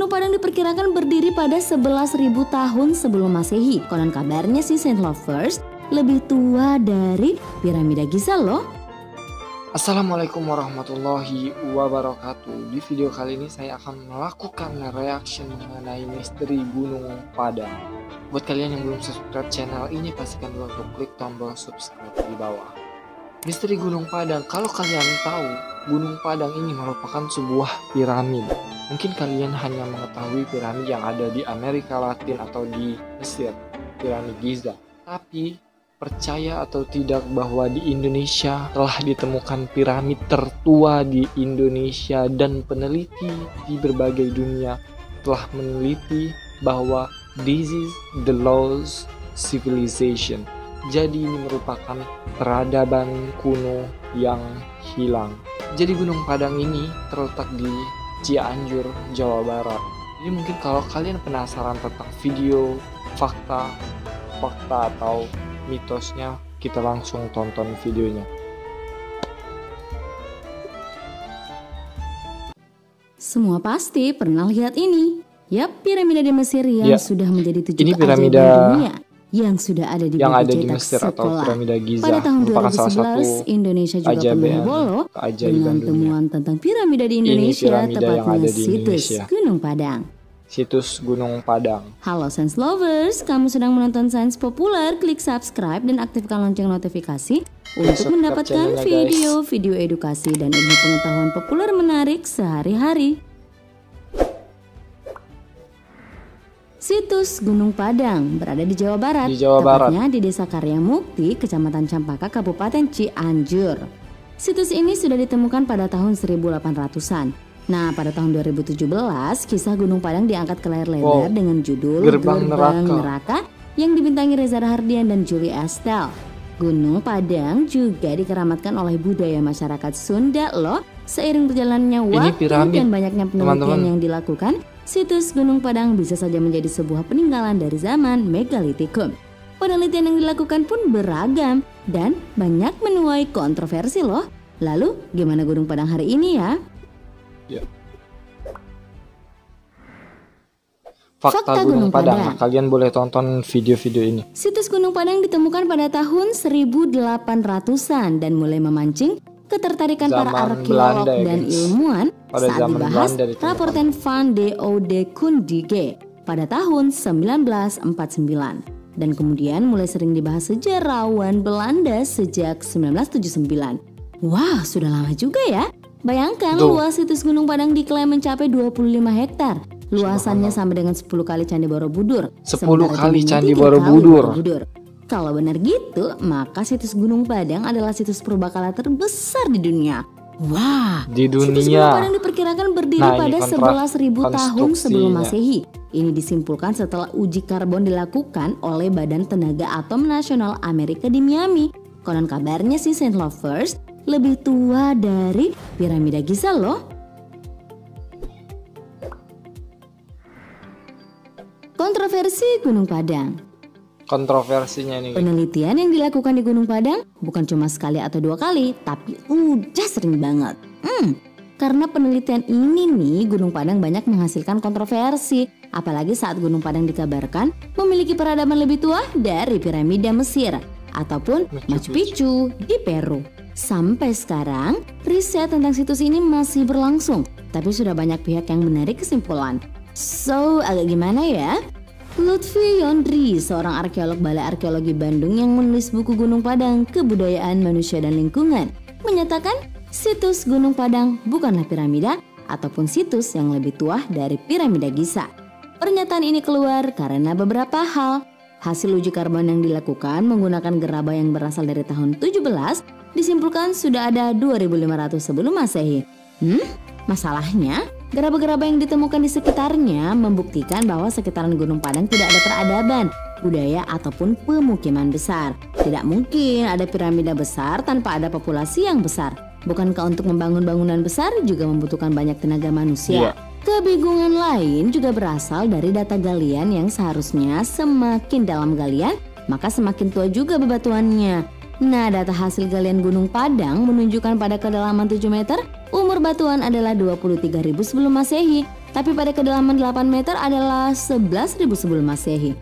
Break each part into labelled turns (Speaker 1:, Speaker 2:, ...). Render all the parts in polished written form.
Speaker 1: Gunung Padang diperkirakan berdiri pada 11.000 tahun sebelum Masehi. Konon kabarnya si Saint Lovers lebih tua dari piramida Giza loh.
Speaker 2: Assalamualaikum warahmatullahi wabarakatuh. Di video kali ini saya akan melakukan reaction mengenai misteri Gunung Padang. Buat kalian yang belum subscribe channel ini, pastikan dulu untuk klik tombol subscribe di bawah. Misteri Gunung Padang, kalau kalian tahu, Gunung Padang ini merupakan sebuah piramid. Mungkin kalian hanya mengetahui piramid yang ada di Amerika Latin atau di Mesir, piramid Giza. Tapi percaya atau tidak bahwa di Indonesia telah ditemukan piramid tertua di Indonesia, dan peneliti di berbagai dunia telah meneliti bahwa this is the lost civilization. Jadi ini merupakan peradaban kuno yang hilang. Jadi Gunung Padang ini terletak di Cianjur, Jawa Barat. Jadi mungkin kalau kalian penasaran tentang video fakta atau mitosnya, kita langsung tonton videonya.
Speaker 1: Semua pasti pernah lihat ini. Yap, piramida di Mesir yang sudah menjadi 7
Speaker 2: ini
Speaker 1: keajaiban
Speaker 2: piramida
Speaker 1: dunia yang sudah ada di buku cetak
Speaker 2: Mesir
Speaker 1: sekolah.
Speaker 2: Atau piramida Giza.
Speaker 1: Pada tahun
Speaker 2: merupakan salah satu
Speaker 1: 2011, Indonesia juga pernah heboh dengan temuan tentang piramida di Indonesia, tepatnya situs Gunung Padang.
Speaker 2: Situs Gunung Padang.
Speaker 1: Halo Science Lovers, kamu sedang menonton Science Populer. Klik subscribe dan aktifkan lonceng notifikasi untuk mendapatkan video-video edukasi dan ilmu pengetahuan populer menarik sehari-hari. Situs Gunung Padang berada di Jawa Barat, tepatnya di Desa Karya Mukti, Kecamatan Campaka, Kabupaten Cianjur. Situs ini sudah ditemukan pada tahun 1800-an. Nah, pada tahun 2017, kisah Gunung Padang diangkat ke layar lebar dengan judul Gerbang Neraka yang dibintangi Reza Rahardian dan Julie Estelle. Gunung Padang juga dikeramatkan oleh budaya masyarakat Sunda loh. Seiring berjalannya waktu dan banyaknya penelitian yang dilakukan, situs Gunung Padang bisa saja menjadi sebuah peninggalan dari zaman Megalitikum. Penelitian yang dilakukan pun beragam dan banyak menuai kontroversi loh. Lalu gimana Gunung Padang hari ini ya?
Speaker 2: Fakta Gunung Padang. Kalian boleh tonton video-video ini.
Speaker 1: Situs Gunung Padang ditemukan pada tahun 1800-an dan mulai memancing ketertarikan para arkeolog dan ilmuwan saat dibahas raporten Van de Oude Kundige pada tahun 1949. Dan kemudian mulai sering dibahas sejarawan Belanda sejak 1979. Wah, sudah lama juga ya. Bayangkan luas situs Gunung Padang diklaim mencapai 25 hektar. Luasannya sama dengan 10 kali Candi Borobudur.
Speaker 2: 10 kali Candi Borobudur.
Speaker 1: Kalau benar gitu, maka situs Gunung Padang adalah situs purbakala terbesar di dunia. Wah,
Speaker 2: di dunia.
Speaker 1: Situs Gunung Padang diperkirakan berdiri pada 11.000 tahun sebelum Masehi. Ini disimpulkan setelah uji karbon dilakukan oleh Badan Tenaga Atom Nasional Amerika di Miami. Konon kabarnya si Saint Lovers lebih tua dari piramida Giza loh. Kontroversi Gunung Padang.
Speaker 2: Kontroversinya nih.
Speaker 1: Penelitian yang dilakukan di Gunung Padang bukan cuma sekali atau 2 kali, tapi udah sering banget. Karena penelitian ini nih, Gunung Padang banyak menghasilkan kontroversi. Apalagi saat Gunung Padang dikabarkan memiliki peradaban lebih tua dari piramida Mesir ataupun Machu Picchu di Peru. Sampai sekarang, riset tentang situs ini masih berlangsung, tapi sudah banyak pihak yang menarik kesimpulan. So, agak gimana ya? Lutfi Yondri, seorang arkeolog Balai Arkeologi Bandung yang menulis buku Gunung Padang, Kebudayaan Manusia dan Lingkungan, menyatakan situs Gunung Padang bukanlah piramida ataupun situs yang lebih tua dari piramida Giza. Pernyataan ini keluar karena beberapa hal. Hasil uji karbon yang dilakukan menggunakan gerabah yang berasal dari tahun 17 disimpulkan sudah ada 2500 sebelum Masehi. Masalahnya, gerabah-gerabah yang ditemukan di sekitarnya membuktikan bahwa sekitaran Gunung Padang tidak ada peradaban, budaya ataupun pemukiman besar. Tidak mungkin ada piramida besar tanpa ada populasi yang besar. Bukankah untuk membangun bangunan besar juga membutuhkan banyak tenaga manusia? Kebingungan lain juga berasal dari data galian yang seharusnya semakin dalam galian, maka semakin tua juga bebatuannya. Nah, data hasil galian Gunung Padang menunjukkan pada kedalaman 7 meter, umur batuan adalah 23.000 sebelum Masehi. tapi pada kedalaman 8 meter adalah 11.000 sebelum Masehi.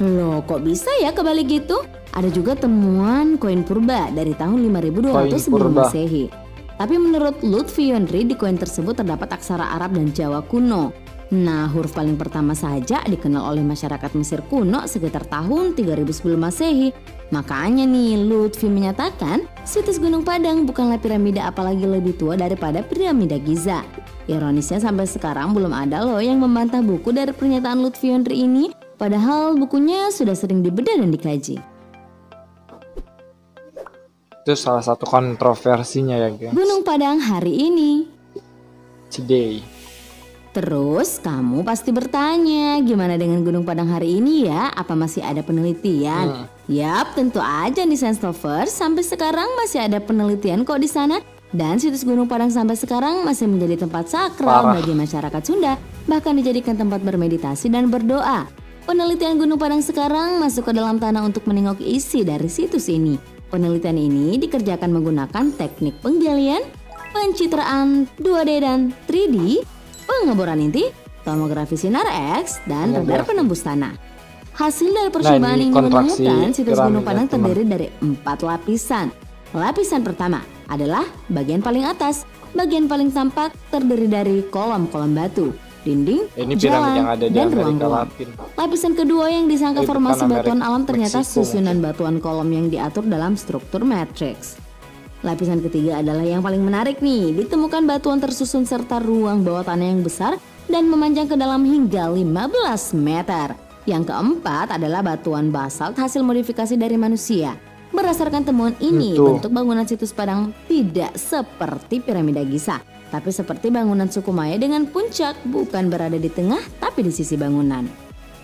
Speaker 1: Loh, kok bisa ya kebalik gitu? Ada juga temuan koin purba dari tahun 5200 sebelum Masehi. Tapi menurut Lutfi Yondri, di koin tersebut terdapat aksara Arab dan Jawa kuno. Nah, huruf paling pertama saja dikenal oleh masyarakat Mesir kuno sekitar tahun 3000 sebelum Masehi. Makanya nih, Lutfi menyatakan situs Gunung Padang bukanlah piramida apalagi lebih tua daripada piramida Giza. Ironisnya sampai sekarang belum ada loh yang membantah buku dari pernyataan Lutfi Yondri ini, padahal bukunya sudah sering dibedah dan dikaji.
Speaker 2: Itu salah satu kontroversinya ya guys.
Speaker 1: Gunung Padang hari ini.
Speaker 2: Today.
Speaker 1: Terus kamu pasti bertanya, gimana dengan Gunung Padang hari ini ya? Apa masih ada penelitian? Yap, tentu aja nih Science Lovers, sampai sekarang masih ada penelitian kok di sana. Dan situs Gunung Padang sampai sekarang masih menjadi tempat sakral bagi masyarakat Sunda, bahkan dijadikan tempat bermeditasi dan berdoa. Penelitian Gunung Padang sekarang masuk ke dalam tanah untuk menengok isi dari situs ini. Penelitian ini dikerjakan menggunakan teknik penggalian, pencitraan 2D dan 3D, pengeboran inti, tomografi sinar X, dan radar penembus tanah. Hasil dari percobaan ini menemukan situs Gunung Padang terdiri dari 4 lapisan. Lapisan pertama adalah bagian paling atas. Bagian paling tampak terdiri dari kolom-kolom batu, dinding, jalan, dan ruang-ruang. Lapisan kedua yang disangka formasi batuan alam ternyata susunan batuan kolom yang diatur dalam struktur matriks. Lapisan ketiga adalah yang paling menarik nih, ditemukan batuan tersusun serta ruang bawah tanah yang besar dan memanjang ke dalam hingga 15 meter. Yang keempat adalah batuan basalt hasil modifikasi dari manusia. Berdasarkan temuan ini, bentuk bangunan situs Padang tidak seperti piramida Giza, tapi seperti bangunan suku Maya dengan puncak bukan berada di tengah tapi di sisi bangunan.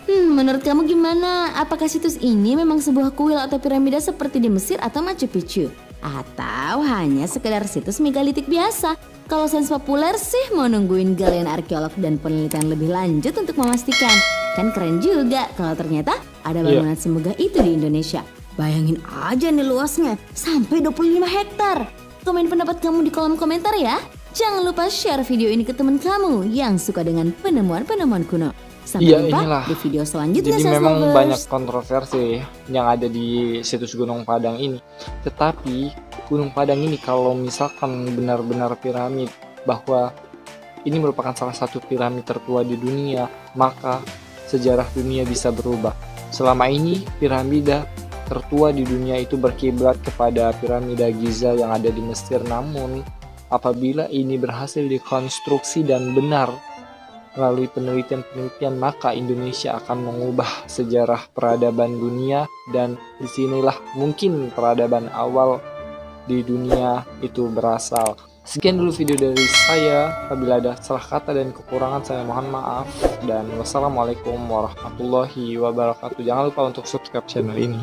Speaker 1: Menurut kamu gimana? Apakah situs ini memang sebuah kuil atau piramida seperti di Mesir atau Machu Picchu? Atau hanya sekedar situs megalitik biasa? Kalau sains populer sih mau nungguin galian arkeolog dan penelitian lebih lanjut untuk memastikan. Kan keren juga kalau ternyata ada bangunan semegah itu di Indonesia. Bayangin aja nih luasnya, sampai 25 hektar. Komen pendapat kamu di kolom komentar ya. Jangan lupa share video ini ke teman kamu yang suka dengan penemuan-penemuan kuno. Sampai jumpa di video selanjutnya.
Speaker 2: Jadi memang banyak kontroversi yang ada di situs Gunung Padang ini. Tetapi Gunung Padang ini kalau misalkan benar-benar piramid, bahwa ini merupakan salah satu piramid tertua di dunia, maka sejarah dunia bisa berubah. Selama ini piramida tertua di dunia itu berkiblat kepada piramida Giza yang ada di Mesir. Namun apabila ini berhasil dikonstruksi dan benar melalui penelitian-penelitian, maka Indonesia akan mengubah sejarah peradaban dunia, dan disinilah mungkin peradaban awal di dunia itu berasal. Sekian dulu video dari saya. Apabila ada salah kata dan kekurangan, saya mohon maaf, dan wassalamualaikum warahmatullahi wabarakatuh. Jangan lupa untuk subscribe channel ini.